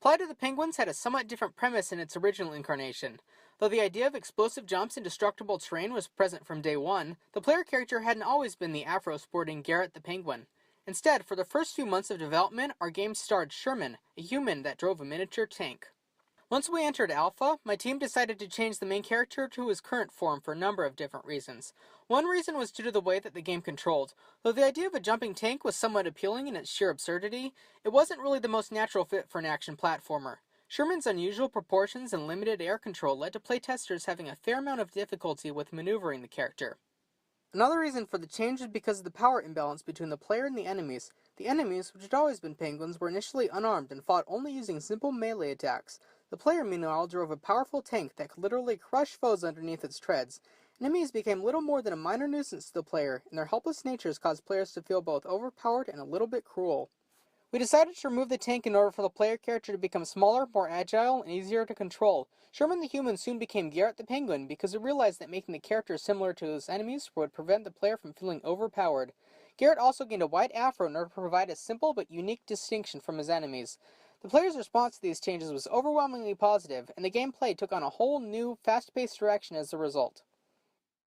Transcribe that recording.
Plight of the Penguins had a somewhat different premise in its original incarnation. Though the idea of explosive jumps and destructible terrain was present from day one, the player character hadn't always been the afro-sporting Garrett the Penguin. Instead, for the first few months of development, our game starred Sherman, a human that drove a miniature tank. Once we entered Alpha, my team decided to change the main character to his current form for a number of different reasons. One reason was due to the way that the game controlled. Though the idea of a jumping tank was somewhat appealing in its sheer absurdity, it wasn't really the most natural fit for an action platformer. Sherman's unusual proportions and limited air control led to playtesters having a fair amount of difficulty with maneuvering the character. Another reason for the change is because of the power imbalance between the player and the enemies. The enemies, which had always been penguins, were initially unarmed and fought only using simple melee attacks. The player, meanwhile, drove a powerful tank that could literally crush foes underneath its treads. Enemies became little more than a minor nuisance to the player, and their helpless natures caused players to feel both overpowered and a little bit cruel. We decided to remove the tank in order for the player character to become smaller, more agile, and easier to control. Sherman the human soon became Garrett the penguin because we realized that making the character similar to his enemies would prevent the player from feeling overpowered. Garrett also gained a white afro in order to provide a simple but unique distinction from his enemies. The player's response to these changes was overwhelmingly positive, and the gameplay took on a whole new, fast-paced direction as a result.